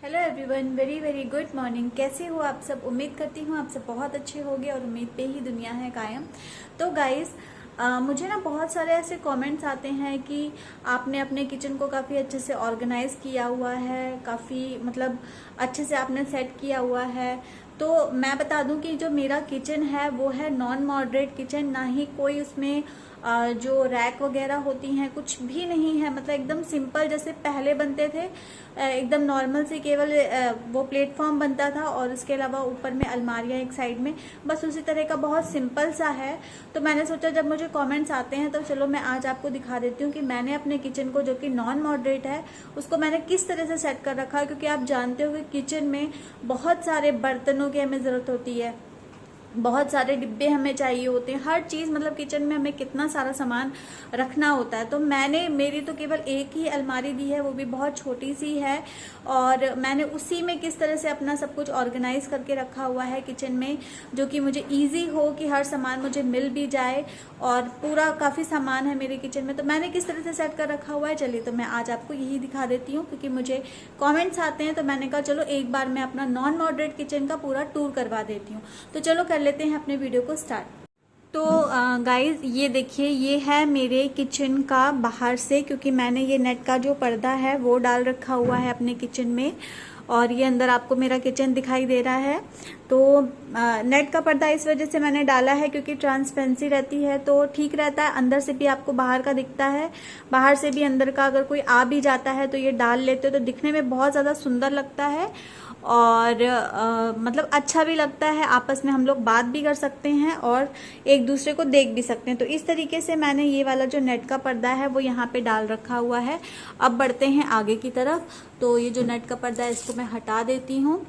Hello everyone, very very good morning. कैसे हो आप सब? उम्मीद करती हूँ आप सब बहुत अच्छे होंगे और उम्मीद पे ही दुनिया है कायम। तो गाइस, मुझे ना बहुत सारे ऐसे कमेंट्स आते हैं कि आपने अपने किचन को काफ़ी अच्छे से ऑर्गेनाइज किया हुआ है, काफ़ी मतलब अच्छे से आपने सेट किया हुआ है। तो मैं बता दूं कि जो मेरा किचन है वो है नॉन मॉडरेट किचन, ना ही कोई उसमें जो रैक वगैरह होती हैं कुछ भी नहीं है। मतलब एकदम सिंपल जैसे पहले बनते थे, एकदम नॉर्मल से केवल वो प्लेटफॉर्म बनता था और उसके अलावा ऊपर में अलमारियां एक साइड में, बस उसी तरह का बहुत सिंपल सा है। तो मैंने सोचा जब मुझे कमेंट्स आते हैं तो चलो मैं आज आपको दिखा देती हूँ कि मैंने अपने किचन को, जो कि नॉन मॉडरेट है, उसको मैंने किस तरह से सेट कर रखा है। क्योंकि आप जानते हो कि किचन में बहुत सारे बर्तनों की हमें ज़रूरत होती है, बहुत सारे डिब्बे हमें चाहिए होते हैं, हर चीज़ मतलब किचन में हमें कितना सारा सामान रखना होता है। तो मेरी तो केवल एक ही अलमारी दी है, वो भी बहुत छोटी सी है, और मैंने उसी में किस तरह से अपना सब कुछ ऑर्गेनाइज करके रखा हुआ है किचन में, जो कि मुझे इजी हो कि हर सामान मुझे मिल भी जाए। और पूरा काफ़ी सामान है मेरे किचन में, तो मैंने किस तरह से सेट कर रखा हुआ है, चलिए तो मैं आज आपको यही दिखा देती हूँ। क्योंकि मुझे कमेंट्स आते हैं तो मैंने कहा चलो एक बार मैं अपना नॉन मॉडरेट किचन का पूरा टूर करवा देती हूँ। तो चलो कर लेते हैं अपने वीडियो को स्टार्ट। तो गाइज ये देखिए, ये है मेरे किचन का बाहर से, क्योंकि मैंने ये नेट का जो पर्दा है वो डाल रखा हुआ है अपने किचन में, और ये अंदर आपको मेरा किचन दिखाई दे रहा है। तो नेट का पर्दा इस वजह से मैंने डाला है क्योंकि ट्रांसपेरेंसी रहती है तो ठीक रहता है, अंदर से भी आपको बाहर का दिखता है, बाहर से भी अंदर का। अगर कोई आ भी जाता है तो ये डाल लेते हो तो दिखने में बहुत ज़्यादा सुंदर लगता है, और मतलब अच्छा भी लगता है। आपस में हम लोग बात भी कर सकते हैं और एक दूसरे को देख भी सकते हैं। तो इस तरीके से मैंने ये वाला जो नेट का पर्दा है वो यहाँ पे डाल रखा हुआ है। अब बढ़ते हैं आगे की तरफ। तो ये जो नेट का पर्दा है इसको मैं हटा देती हूँ।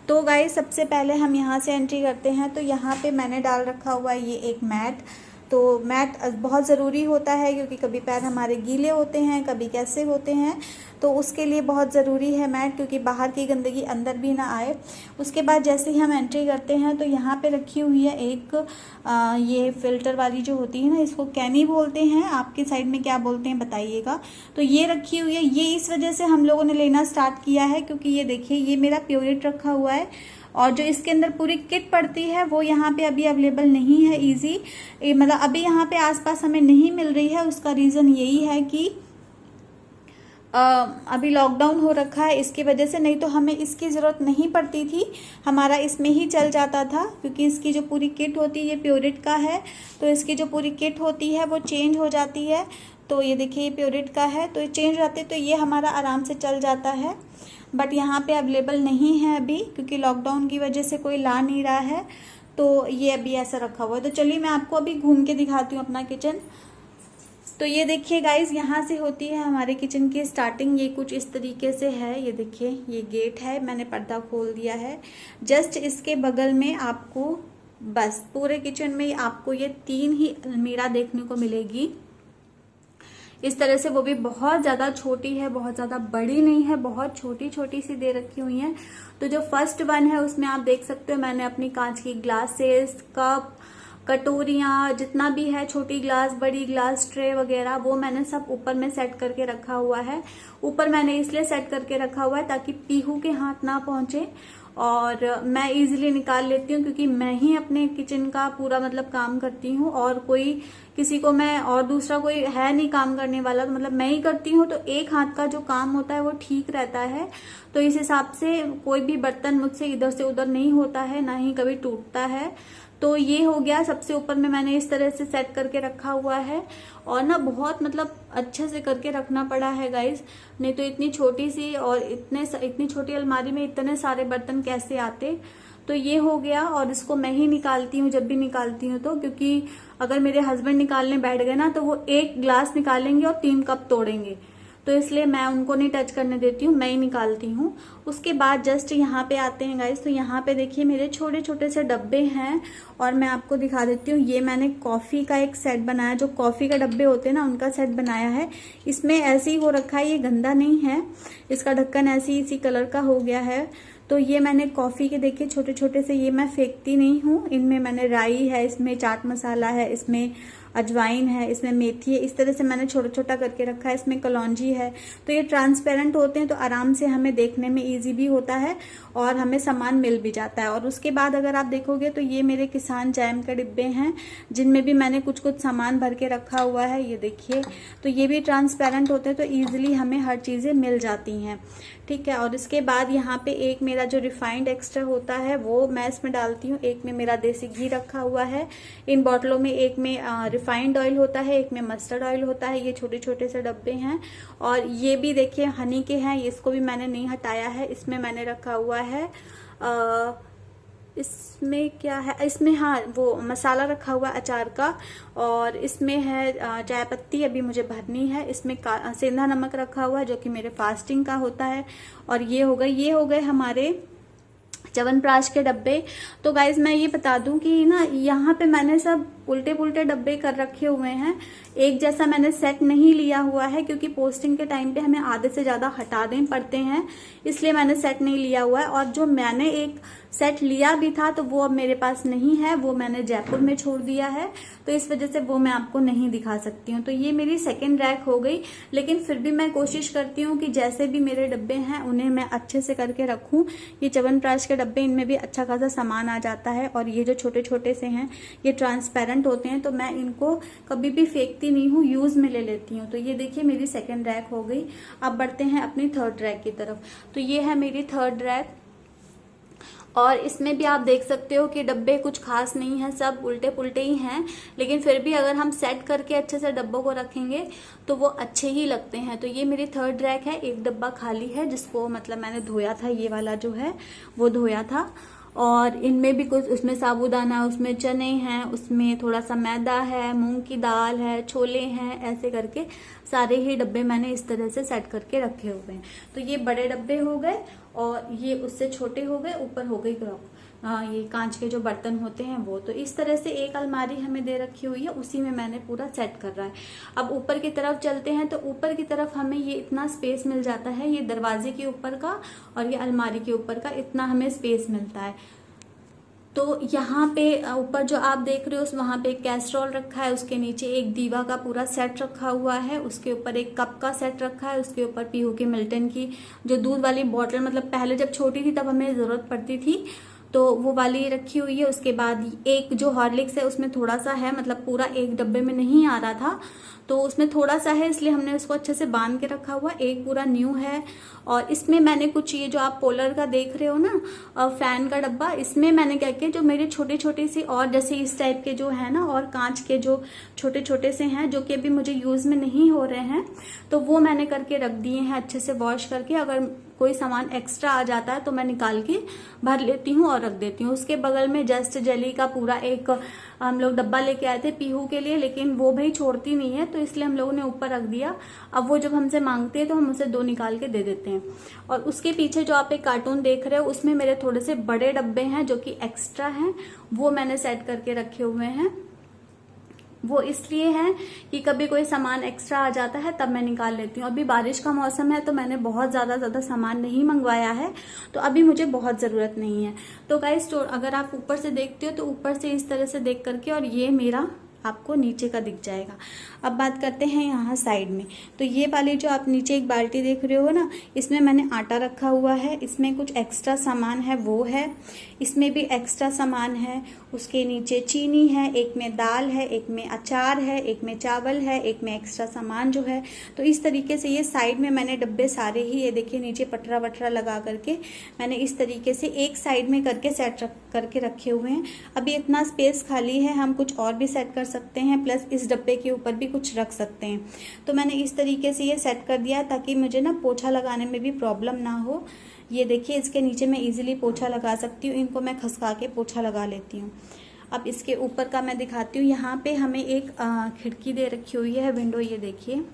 तो गाइस, सबसे पहले हम यहाँ से एंट्री करते हैं। तो यहाँ पे मैंने डाल रखा हुआ है ये एक मैट। तो मैट बहुत ज़रूरी होता है क्योंकि कभी पैर हमारे गीले होते हैं, कभी कैसे होते हैं, तो उसके लिए बहुत ज़रूरी है मैट, क्योंकि बाहर की गंदगी अंदर भी ना आए। उसके बाद जैसे ही हम एंट्री करते हैं तो यहाँ पे रखी हुई है एक ये फ़िल्टर वाली जो होती है ना, इसको कैनी बोलते हैं, आपके साइड में क्या बोलते हैं बताइएगा। तो ये रखी हुई है, ये इस वजह से हम लोगों ने लेना स्टार्ट किया है क्योंकि ये देखिए, ये मेरा प्योरेट रखा हुआ है, और जो इसके अंदर पूरी किट पड़ती है वो यहाँ पे अभी अवेलेबल नहीं है इजी, मतलब अभी यहाँ पे आसपास हमें नहीं मिल रही है। उसका रीज़न यही है कि अभी लॉकडाउन हो रखा है, इसकी वजह से, नहीं तो हमें इसकी ज़रूरत नहीं पड़ती थी, हमारा इसमें ही चल जाता था। क्योंकि इसकी जो पूरी किट होती है, ये प्योरेट का है, तो इसकी जो पूरी किट होती है वो चेंज हो जाती है। तो ये देखिए, ये प्योरेट का है तो ये चेंज हो जाती है, तो ये हमारा आराम से चल जाता है। बट यहाँ पे अवेलेबल नहीं है अभी, क्योंकि लॉकडाउन की वजह से कोई ला नहीं रहा है, तो ये अभी ऐसा रखा हुआ है। तो चलिए मैं आपको अभी घूम के दिखाती हूँ अपना किचन। तो ये देखिए गाइज, यहाँ से होती है हमारे किचन की स्टार्टिंग। ये कुछ इस तरीके से है, ये देखिए, ये गेट है, मैंने पर्दा खोल दिया है। जस्ट इसके बगल में आपको, बस पूरे किचन में आपको ये 3 ही अलमीरा देखने को मिलेगी इस तरह से। वो भी बहुत ज़्यादा छोटी है, बहुत ज़्यादा बड़ी नहीं है, बहुत छोटी छोटी सी दे रखी हुई हैं। तो जो फर्स्ट वन है उसमें आप देख सकते हो, मैंने अपनी कांच की ग्लासेस, कप, कटोरियाँ, जितना भी है, छोटी ग्लास, बड़ी ग्लास, ट्रे वगैरह, वो मैंने सब ऊपर में सेट करके रखा हुआ है। ऊपर मैंने इसलिए सेट करके रखा हुआ है ताकि पीहू के हाथ ना पहुंचे और मैं इजीली निकाल लेती हूँ, क्योंकि मैं ही अपने किचन का पूरा मतलब काम करती हूँ, और कोई किसी को मैं, और दूसरा कोई है नहीं काम करने वाला, तो मतलब मैं ही करती हूँ। तो एक हाथ का जो काम होता है वो ठीक रहता है। तो इस हिसाब से कोई भी बर्तन मुझसे इधर से उधर नहीं होता है, ना ही कभी टूटता है। तो ये हो गया, सबसे ऊपर में मैंने इस तरह से सेट करके रखा हुआ है। और ना बहुत मतलब अच्छे से करके रखना पड़ा है गाइज, नहीं तो इतनी छोटी सी और इतनी छोटी अलमारी में इतने सारे बर्तन कैसे आते। तो ये हो गया, और इसको मैं ही निकालती हूँ जब भी निकालती हूँ तो, क्योंकि अगर मेरे हस्बैंड निकालने बैठ गए ना तो वो 1 ग्लास निकालेंगे और 3 कप तोड़ेंगे, तो इसलिए मैं उनको नहीं टच करने देती हूँ, मैं ही निकालती हूँ। उसके बाद जस्ट यहाँ पे आते हैं गाइस। तो यहाँ पे देखिए मेरे छोटे छोटे से डब्बे हैं, और मैं आपको दिखा देती हूँ। ये मैंने कॉफ़ी का एक सेट बनाया, जो कॉफ़ी का डब्बे होते हैं ना उनका सेट बनाया है। इसमें ऐसे ही हो रखा है, ये गंदा नहीं है, इसका ढक्कन ऐसे ही इसी कलर का हो गया है। तो ये मैंने कॉफ़ी के देखिए छोटे छोटे से, ये मैं फेंकती नहीं हूँ। इनमें मैंने राई है, इसमें चाट मसाला है, इसमें अजवाइन है, इसमें मेथी है, इस तरह से मैंने छोटा छोटा करके रखा है। इसमें कलौंजी है। तो ये ट्रांसपेरेंट होते हैं तो आराम से हमें देखने में इजी भी होता है और हमें सामान मिल भी जाता है। और उसके बाद अगर आप देखोगे तो ये मेरे किसान जैम के डिब्बे हैं, जिनमें भी मैंने कुछ कुछ सामान भर के रखा हुआ है। ये देखिए, तो ये भी ट्रांसपेरेंट होते हैं तो ईजिली हमें हर चीज़ें मिल जाती हैं, ठीक है। और इसके बाद यहाँ पे एक मेरा जो रिफाइंड एक्स्ट्रा होता है वो मैं इसमें डालती हूँ। एक में मेरा देसी घी रखा हुआ है इन बॉटलों में, एक में रिफाइंड ऑयल होता है, एक में मस्टर्ड ऑयल होता है। ये छोटे छोटे से डब्बे हैं। और ये भी देखिए हनी के हैं, इसको भी मैंने नहीं हटाया है। इसमें मैंने रखा हुआ है इसमें क्या है, इसमें हाँ वो मसाला रखा हुआ अचार का। और इसमें है चाय पत्ती, अभी मुझे भरनी है। इसमें सेंधा नमक रखा हुआ है जो कि मेरे फास्टिंग का होता है। और ये हो गए हमारे च्यवनप्राश के डब्बे। तो गाइज मैं ये बता दूं कि ना यहाँ पे मैंने सब उल्टे पुल्टे डब्बे कर रखे हुए हैं, एक जैसा मैंने सेट नहीं लिया हुआ है, क्योंकि पोस्टिंग के टाइम पे हमें आधे से ज्यादा हटाने पड़ते हैं, इसलिए मैंने सेट नहीं लिया हुआ है। और जो मैंने एक सेट लिया भी था तो वो अब मेरे पास नहीं है, वो मैंने जयपुर में छोड़ दिया है, तो इस वजह से वो मैं आपको नहीं दिखा सकती हूँ। तो ये मेरी सेकेंड रैक हो गई, लेकिन फिर भी मैं कोशिश करती हूँ कि जैसे भी मेरे डब्बे हैं उन्हें मैं अच्छे से करके रखूँ। ये च्यवनप्राश के डब्बे, इनमें भी अच्छा खासा सामान आ जाता है। और ये जो छोटे छोटे से हैं ये ट्रांसपेरेंट होते हैं, तो मैं इनको कभी भी फेंकती नहीं हूँ, यूज में ले लेती हूँ। तो ये देखिए मेरी सेकेंड रैक हो गई। अब बढ़ते हैं अपनी थर्ड रैक की तरफ। तो ये है मेरी थर्ड रैक, और इसमें भी आप देख सकते हो कि डब्बे कुछ खास नहीं है, सब उल्टे पुल्टे ही हैं, लेकिन फिर भी अगर हम सेट करके अच्छे से डब्बों को रखेंगे तो वो अच्छे ही लगते हैं। तो ये मेरी थर्ड रैक है। एक डब्बा खाली है जिसको मतलब मैंने धोया था, ये वाला जो है वो धोया था। और इनमें भी कुछ, उसमें साबूदाना, उसमें चने हैं, उसमें थोड़ा सा मैदा है, मूंग की दाल है, छोले हैं, ऐसे करके सारे ही डब्बे मैंने इस तरह से सेट करके रखे हुए हैं। तो ये बड़े डब्बे हो गए और ये उससे छोटे हो गए। ऊपर हो गई ये कांच के जो बर्तन होते हैं वो। तो इस तरह से एक अलमारी हमें दे रखी हुई है, उसी में मैंने पूरा सेट कर रहा है। अब ऊपर की तरफ चलते हैं। तो ऊपर की तरफ हमें ये इतना स्पेस मिल जाता है, ये दरवाजे के ऊपर का और ये अलमारी के ऊपर का इतना हमें स्पेस मिलता है। तो यहाँ पे ऊपर जो आप देख रहे हो वहां पे एक कैस्ट्रॉल रखा है, उसके नीचे एक दीवा का पूरा सेट रखा हुआ है, उसके ऊपर एक कप का सेट रखा है, उसके ऊपर पीहू की मिल्टन की जो दूध वाली बॉटल, मतलब पहले जब छोटी थी तब हमें जरूरत पड़ती थी तो वो वाली रखी हुई है। उसके बाद एक जो हॉर्लिक्स है उसमें थोड़ा सा है, मतलब पूरा एक डब्बे में नहीं आ रहा था तो उसमें थोड़ा सा है, इसलिए हमने उसको अच्छे से बांध के रखा हुआ। एक पूरा न्यू है। और इसमें मैंने कुछ, ये जो आप पोलर का देख रहे हो ना फैन का डब्बा, इसमें मैंने क्या किया, जो मेरे छोटे छोटे सी और जैसे इस टाइप के जो है ना और कांच के जो छोटे छोटे से हैं जो कि अभी मुझे यूज में नहीं हो रहे हैं, तो वो मैंने करके रख दिए हैं अच्छे से वॉश करके। अगर कोई सामान एक्स्ट्रा आ जाता है तो मैं निकाल के भर लेती हूँ और रख देती हूँ। उसके बगल में जस्ट जेली का पूरा एक हम लोग डब्बा लेके आए थे पीहू के लिए, लेकिन वो भाई छोड़ती नहीं है तो इसलिए हम लोगों ने ऊपर रख दिया। अब वो जब हमसे मांगते हैं तो हम उसे 2 निकाल के दे देते हैं। और उसके पीछे जो आप एक कार्टून देख रहे हो उसमें मेरे थोड़े से बड़े डब्बे हैं जो कि एक्स्ट्रा हैं, वो मैंने सेट करके रखे हुए हैं। वो इसलिए है कि कभी कोई सामान एक्स्ट्रा आ जाता है तब मैं निकाल लेती हूँ। अभी बारिश का मौसम है तो मैंने बहुत ज्यादा सामान नहीं मंगवाया है, तो अभी मुझे बहुत जरूरत नहीं है। तो गाइस अगर आप ऊपर से देखते हो तो ऊपर से इस तरह से देख करके, और ये मेरा आपको नीचे का दिख जाएगा। अब बात करते हैं यहाँ साइड में। तो ये वाली जो आप नीचे एक बाल्टी देख रहे हो ना, इसमें मैंने आटा रखा हुआ है, इसमें कुछ एक्स्ट्रा सामान है वो है, इसमें भी एक्स्ट्रा सामान है। उसके नीचे चीनी है, एक में दाल है, एक में अचार है, एक में चावल है, एक में एक्स्ट्रा सामान जो है। तो इस तरीके से ये साइड में मैंने डब्बे सारे ही, ये देखिए नीचे पटरा वटरा लगा करके मैंने इस तरीके से एक साइड में करके सेट करके रखे हुए हैं। अभी इतना स्पेस खाली है, हम कुछ और भी सेट कर सकते हैं, प्लस इस डब्बे के ऊपर भी कुछ रख सकते हैं। तो मैंने इस तरीके से ये सेट कर दिया ताकि मुझे ना पोछा लगाने में भी प्रॉब्लम ना हो। ये देखिए इसके नीचे मैं इजीली पोछा लगा सकती हूँ, इनको मैं खसका के पोछा लगा लेती हूँ। अब इसके ऊपर का मैं दिखाती हूँ। यहाँ पे हमें एक खिड़की दे रखी हुई है, विंडो, ये देखिए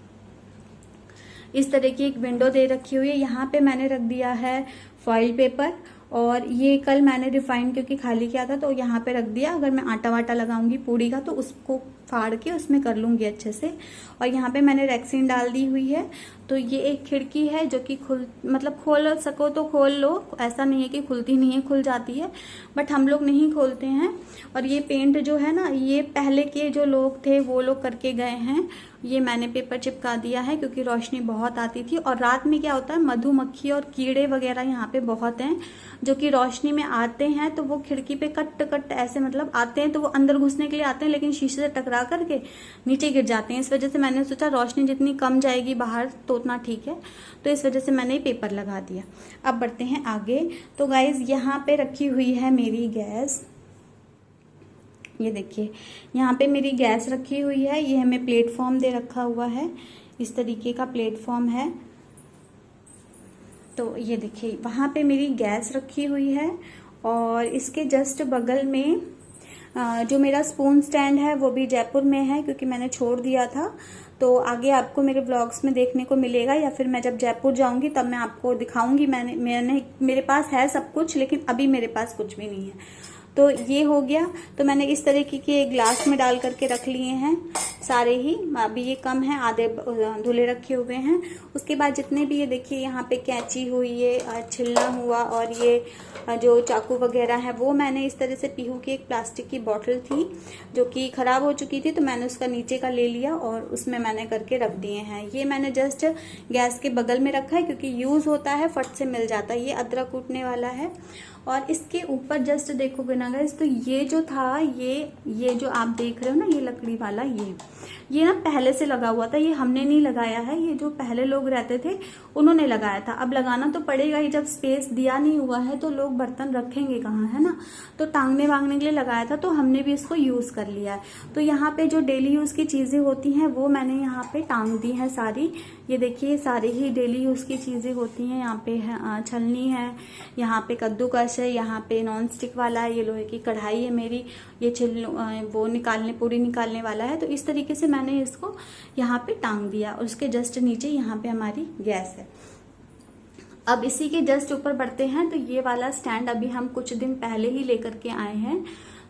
इस तरह की एक विंडो दे रखी हुई है। यहाँ पे मैंने रख दिया है फॉइल पेपर, और ये कल मैंने रिफाइन क्योंकि खाली किया था तो यहाँ पे रख दिया। अगर मैं आटा वाटा लगाऊंगी पूड़ी का तो उसको फाड़ के उसमें कर लूंगी अच्छे से। और यहाँ पे मैंने रेक्सीन डाल दी हुई है। तो ये एक खिड़की है जो कि खोल सको तो खोल लो, ऐसा नहीं है कि खुलती नहीं है, खुल जाती है, बट हम लोग नहीं खोलते हैं। और ये पेंट जो है ना, ये पहले के जो लोग थे वो लोग करके गए हैं। ये मैंने पेपर चिपका दिया है क्योंकि रोशनी बहुत आती थी, और रात में क्या होता है, मधुमक्खी और कीड़े वगैरह यहाँ पे बहुत हैं जो कि रोशनी में आते हैं, तो वो खिड़की पे कट कट ऐसे आते हैं, तो वो अंदर घुसने के लिए आते हैं लेकिन शीशे से टकरा करके नीचे गिर जाते हैं। इस वजह से मैंने सोचा रोशनी जितनी कम जाएगी बाहर तो उतना ठीक है, तो इस वजह से मैंने पेपर लगा दिया। अब बढ़ते हैं आगे। तो गाइज यहाँ पे रखी हुई है मेरी गैस, ये देखिए यहाँ पे मेरी गैस रखी हुई है। ये हमें प्लेटफॉर्म दे रखा हुआ है, इस तरीके का प्लेटफॉर्म है। तो ये देखिए वहाँ पे मेरी गैस रखी हुई है, और इसके जस्ट बगल में जो मेरा स्पून स्टैंड है वो भी जयपुर में है क्योंकि मैंने छोड़ दिया था। तो आगे आपको मेरे व्लॉग्स में देखने को मिलेगा, या फिर मैं जब जयपुर जाऊंगी तब मैं आपको दिखाऊंगी। मेरे पास है सब कुछ, लेकिन अभी मेरे पास कुछ भी नहीं है। तो ये हो गया। तो मैंने इस तरीके के एक ग्लास में डाल करके रख लिए हैं सारे ही, अभी ये कम है, आधे धुले रखे हुए हैं। उसके बाद जितने भी ये देखिए यहाँ पे कैंची हुई, ये छिलना हुआ, और ये जो चाकू वगैरह है वो मैंने इस तरह से, पीहू की एक प्लास्टिक की बोतल थी जो कि खराब हो चुकी थी, तो मैंने उसका नीचे का ले लिया और उसमें मैंने करके रख दिए हैं। ये मैंने जस्ट गैस के बगल में रखा है क्योंकि यूज होता है, फट से मिल जाता है। ये अदरक कूटने वाला है। और इसके ऊपर जस्ट देखोगे ना गाइस, तो ये जो था, ये जो आप देख रहे हो ना, ये लकड़ी वाला, ये ना पहले से लगा हुआ था, ये हमने नहीं लगाया है, ये जो पहले लोग रहते थे उन्होंने लगाया था। अब लगाना तो पड़ेगा ही, जब स्पेस दिया नहीं हुआ है तो लोग बर्तन रखेंगे कहाँ, है ना। तो टांगने वांगने के लिए लगाया था, तो हमने भी इसको यूज कर लिया है। तो यहाँ पे जो डेली यूज की चीजें होती हैं वो मैंने यहाँ पे टांग दी है सारी। ये देखिए सारी ही डेली यूज की चीजें होती हैं। यहाँ पे छलनी है, यहाँ पे कद्दूकस है, यहाँ पे नॉन स्टिक वाला है, ये लोहे की कढ़ाई है मेरी, ये वो पूरी निकालने वाला है। तो इस तरीके से मैंने इसको यहाँ पे टांग दिया, और उसके जस्ट नीचे यहाँ पे हमारी गैस है। अब इसी के जस्ट ऊपर बढ़ते हैं। तो ये वाला स्टैंड अभी हम कुछ दिन पहले ही लेकर के आए हैं।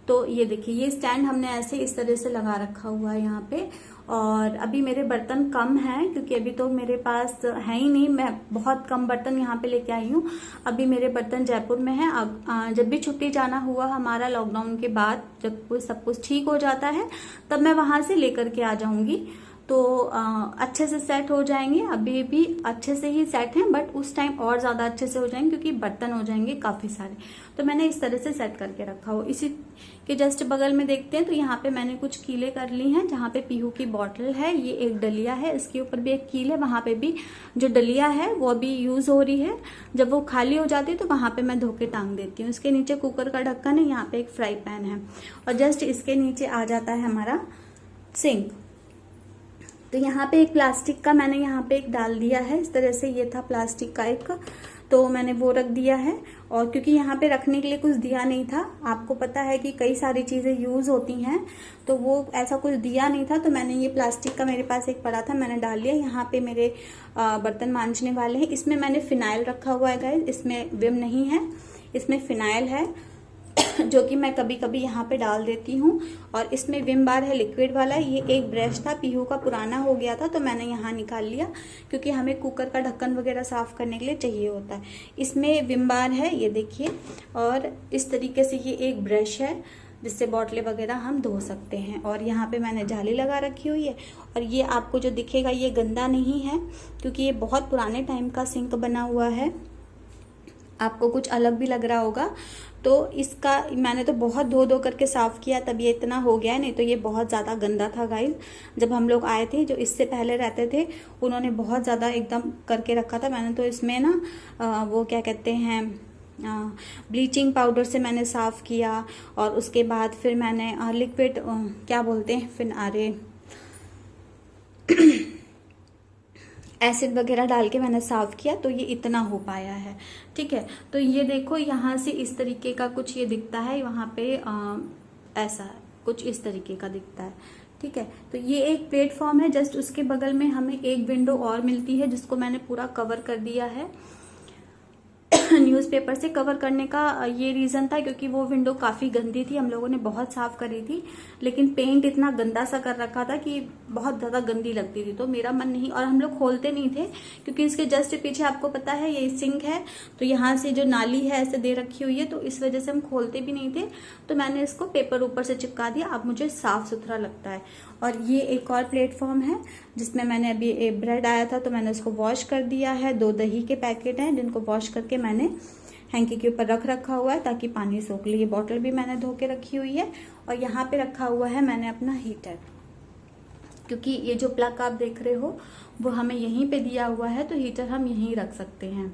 तो ये देखिए ये स्टैंड हमने ऐसे इस तरह से लगा रखा हुआ है यहाँ पे। और अभी मेरे बर्तन कम हैं क्योंकि अभी तो मेरे पास है ही नहीं, मैं बहुत कम बर्तन यहाँ पे लेके आई हूँ। अभी मेरे बर्तन जयपुर में है। जब भी छुट्टी जाना हुआ हमारा लॉकडाउन के बाद, जब सब कुछ ठीक हो जाता है तब मैं वहां से लेकर के आ जाऊंगी, तो अच्छे से सेट हो जाएंगे। अभी भी अच्छे से ही सेट हैं, बट उस टाइम और ज्यादा अच्छे से हो जाएंगे क्योंकि बर्तन हो जाएंगे काफी सारे। तो मैंने इस तरह से सेट करके रखा हो। इसी के जस्ट बगल में देखते हैं तो यहाँ पे मैंने कुछ कीले कर ली हैं। जहाँ पे पीहू की बॉटल है, ये एक डलिया है, इसके ऊपर भी एक कील है, वहां पे भी जो डलिया है वो अभी यूज हो रही है। जब वो खाली हो जाती है तो वहां पे मैं धो के टांग देती हूँ। इसके नीचे कुकर का ढक्कन है, यहाँ पे एक फ्राई पैन है, और जस्ट इसके नीचे आ जाता है हमारा सिंक। तो यहाँ पे एक प्लास्टिक का मैंने यहाँ पे एक डाल दिया है, इस तरह से ये था प्लास्टिक का एक, तो मैंने वो रख दिया है। और क्योंकि यहाँ पे रखने के लिए कुछ दिया नहीं था, आपको पता है कि कई सारी चीजें यूज होती हैं, तो वो ऐसा कुछ दिया नहीं था, तो मैंने ये प्लास्टिक का मेरे पास एक पड़ा था, मैंने डाल लिया। यहाँ पे मेरे बर्तन मांजने वाले हैं। इसमें मैंने फिनाइल रखा हुआ है गाइस, इसमें विम नहीं है, इसमें फिनाइल है जो कि मैं कभी कभी यहाँ पे डाल देती हूँ। और इसमें विम बार है, लिक्विड वाला। ये एक ब्रश था, पीहू का पुराना हो गया था, तो मैंने यहाँ निकाल लिया क्योंकि हमें कुकर का ढक्कन वगैरह साफ करने के लिए चाहिए होता है। इसमें विम बार है, ये देखिए, और इस तरीके से ये एक ब्रश है जिससे बॉटलें वगैरह हम धो सकते हैं। और यहाँ पे मैंने जाली लगा रखी हुई है। और ये आपको जो दिखेगा ये गंदा नहीं है क्योंकि ये बहुत पुराने टाइम का सिंक बना हुआ है, आपको कुछ अलग भी लग रहा होगा। तो इसका मैंने तो बहुत धो करके साफ किया तब ये इतना हो गया है, नहीं तो ये बहुत ज़्यादा गंदा था गाइस। जब हम लोग आए थे, जो इससे पहले रहते थे, उन्होंने बहुत ज़्यादा एकदम करके रखा था। मैंने तो इसमें ना वो क्या कहते हैं, ब्लीचिंग पाउडर से मैंने साफ किया, और उसके बाद फिर मैंने लिक्विड क्या बोलते हैं, फिर एसिड वगैरह डाल के मैंने साफ किया, तो ये इतना हो पाया है। ठीक है, तो ये देखो यहाँ से इस तरीके का कुछ ये दिखता है, वहाँ पे ऐसा कुछ इस तरीके का दिखता है। ठीक है, तो ये एक प्लेटफॉर्म है, जस्ट उसके बगल में हमें एक विंडो और मिलती है जिसको मैंने पूरा कवर कर दिया है न्यूज़पेपर से कवर करने का ये रीज़न था क्योंकि वो विंडो काफ़ी गंदी थी, हम लोगों ने बहुत साफ करी थी, लेकिन पेंट इतना गंदा सा कर रखा था कि बहुत ज़्यादा गंदी लगती थी, तो मेरा मन नहीं, और हम लोग खोलते नहीं थे क्योंकि इसके जस्ट पीछे आपको पता है ये सिंक है, तो यहाँ से जो नाली है ऐसे दे रखी हुई है, तो इस वजह से हम खोलते भी नहीं थे। तो मैंने इसको पेपर ऊपर से चिपका दिया, अब मुझे साफ सुथरा लगता है। और ये एक और प्लेटफॉर्म है जिसमें मैंने अभी एक ब्रेड आया था तो मैंने उसको वॉश कर दिया है। 2 दही के पैकेट हैं जिनको वॉश करके मैंने हैंकी के ऊपर रख रखा हुआ है ताकि पानी सोख ले। ये बॉटल भी मैंने धो के रखी हुई है। और यहाँ पे रखा हुआ है मैंने अपना हीटर, क्योंकि ये जो प्लग आप देख रहे हो वो हमें यहीं पे दिया हुआ है, तो हीटर हम यहीं रख सकते हैं।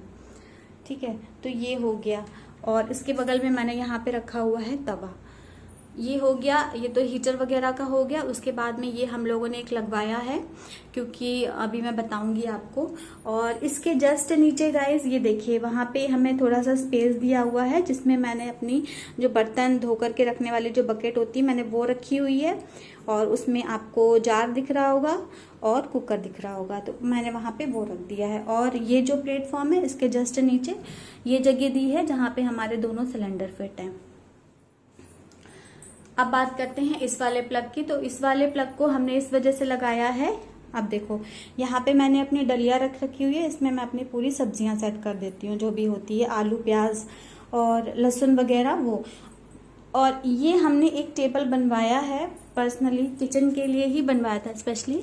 ठीक है, तो ये हो गया। और इसके बगल में मैंने यहाँ पे रखा हुआ है तवा। ये हो गया, ये तो हीटर वगैरह का हो गया। उसके बाद में ये हम लोगों ने एक लगवाया है, क्योंकि अभी मैं बताऊंगी आपको। और इसके जस्ट नीचे गाइस ये देखिए, वहां पे हमें थोड़ा सा स्पेस दिया हुआ है जिसमें मैंने अपनी जो बर्तन धो करके रखने वाली जो बकेट होती है मैंने वो रखी हुई है। और उसमें आपको जार दिख रहा होगा और कुकर दिख रहा होगा, तो मैंने वहां पे वो रख दिया है। और ये जो प्लेटफॉर्म है इसके जस्ट नीचे ये जगह दी है जहाँ पे हमारे दोनों सिलेंडर फिट हैं। अब बात करते हैं इस वाले प्लग की। तो इस वाले प्लग को हमने इस वजह से लगाया है, अब देखो यहाँ पे मैंने अपनी डलिया रख रखी हुई है, इसमें मैं अपनी पूरी सब्जियां सेट कर देती हूँ जो भी होती है, आलू प्याज और लहसुन वगैरह वो। और ये हमने एक टेबल बनवाया है, पर्सनली किचन के लिए ही बनवाया था स्पेशली।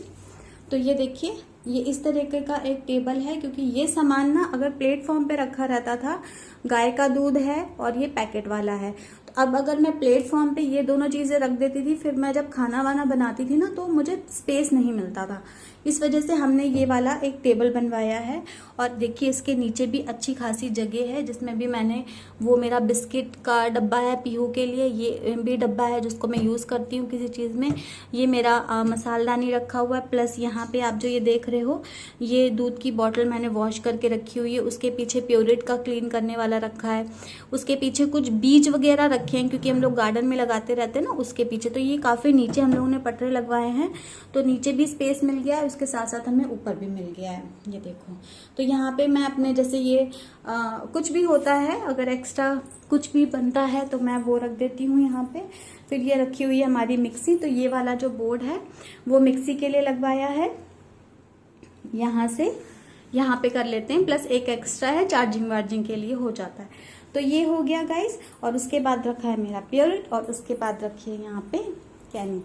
तो ये देखिए, ये इस तरीके का एक टेबल है, क्योंकि ये सामान ना अगर प्लेटफॉर्म पे रखा रहता था, गाय का दूध है और ये पैकेट वाला है, तो अब अगर मैं प्लेटफॉर्म पे ये दोनों चीजें रख देती थी, फिर मैं जब खाना वाना बनाती थी ना तो मुझे स्पेस नहीं मिलता था। इस वजह से हमने ये वाला एक टेबल बनवाया है। और देखिए इसके नीचे भी अच्छी खासी जगह है, जिसमें भी मैंने वो मेरा बिस्किट का डब्बा है पीहू के लिए, ये भी डब्बा है जिसको मैं यूज करती हूँ किसी चीज में। ये मेरा मसालदानी रखा हुआ है, प्लस यहाँ पे आप जो ये देख रहे हो ये दूध की बॉटल मैंने वॉश करके रखी हुई है। उसके पीछे प्योरिट का क्लीन करने वाला रखा है, उसके पीछे कुछ बीज वगैरह रखे हैं क्योंकि हम लोग गार्डन में लगाते रहते हैं ना, उसके पीछे। तो ये काफी नीचे हम लोगों ने पटरे लगवाए हैं, तो नीचे भी स्पेस मिल गया है, उसके साथ साथ हमें ऊपर भी मिल गया है। ये देखो, तो यहाँ पे मैं अपने जैसे ये कुछ भी होता है, अगर एक्स्ट्रा कुछ भी बनता है तो मैं वो रख देती हूँ यहाँ पे। फिर ये रखी हुई है हमारी मिक्सी, तो ये वाला जो बोर्ड है वो मिक्सी के लिए लगवाया है, यहाँ से यहाँ पे कर लेते हैं, प्लस एक एक्स्ट्रा है चार्जिंग वार्जिंग के लिए हो जाता है। तो ये हो गया गाइस। और उसके बाद रखा है मेरा प्योरिट, और उसके बाद रखिए यहाँ पे कैनी।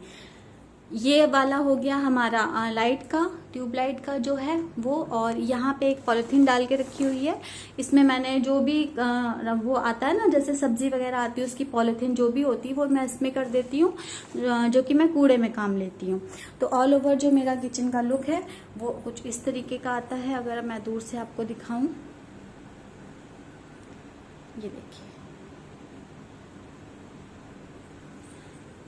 ये वाला हो गया हमारा लाइट का, ट्यूबलाइट का जो है वो। और यहाँ पे एक पॉलिथीन डाल के रखी हुई है, इसमें मैंने जो भी वो आता है ना, जैसे सब्जी वगैरह आती है उसकी पॉलिथीन जो भी होती है वो मैं इसमें कर देती हूँ, जो कि मैं कूड़े में काम लेती हूँ। तो ऑल ओवर जो मेरा किचन का लुक है वो कुछ इस तरीके का आता है। अगर मैं दूर से आपको दिखाऊं, ये देखिए,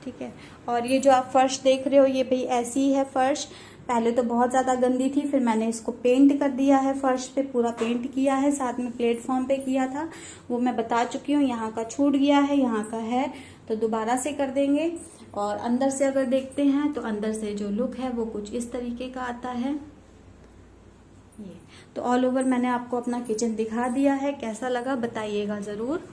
ठीक है। और ये जो आप फर्श देख रहे हो ये भाई ऐसी ही है फर्श। पहले तो बहुत ज्यादा गंदी थी, फिर मैंने इसको पेंट कर दिया है, फर्श पे पूरा पेंट किया है, साथ में प्लेटफॉर्म पे किया था, वो मैं बता चुकी हूँ। यहाँ का छूट गया है, यहाँ का है तो दोबारा से कर देंगे। और अंदर से अगर देखते हैं तो अंदर से जो लुक है वो कुछ इस तरीके का आता है। ये तो ऑल ओवर मैंने आपको अपना किचन दिखा दिया है, कैसा लगा बताइएगा जरूर।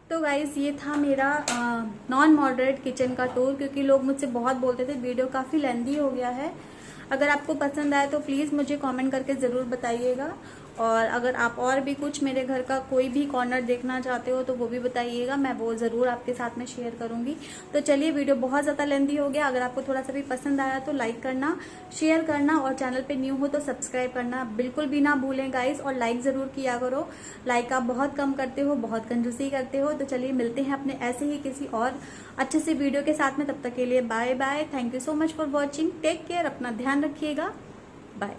तो गाइस ये था मेरा नॉन मॉडरेट किचन का टूर, क्योंकि लोग मुझसे बहुत बोलते थे वीडियो काफ़ी लेंथी हो गया है। अगर आपको पसंद आए तो प्लीज़ मुझे कमेंट करके ज़रूर बताइएगा। और अगर आप और भी कुछ मेरे घर का कोई भी कॉर्नर देखना चाहते हो तो वो भी बताइएगा, मैं वो ज़रूर आपके साथ में शेयर करूंगी। तो चलिए, वीडियो बहुत ज़्यादा लेंथी हो गया। अगर आपको थोड़ा सा भी पसंद आया तो लाइक करना, शेयर करना, और चैनल पे न्यू हो तो सब्सक्राइब करना बिल्कुल भी ना भूलें गाइस। और लाइक ज़रूर किया करो, लाइक आप बहुत कम करते हो, बहुत कंजूसी करते हो। तो चलिए मिलते हैं अपने ऐसे ही किसी और अच्छे से वीडियो के साथ में। तब तक के लिए bye bye, thank you so much for watching, take care, अपना ध्यान रखिएगा, बाय।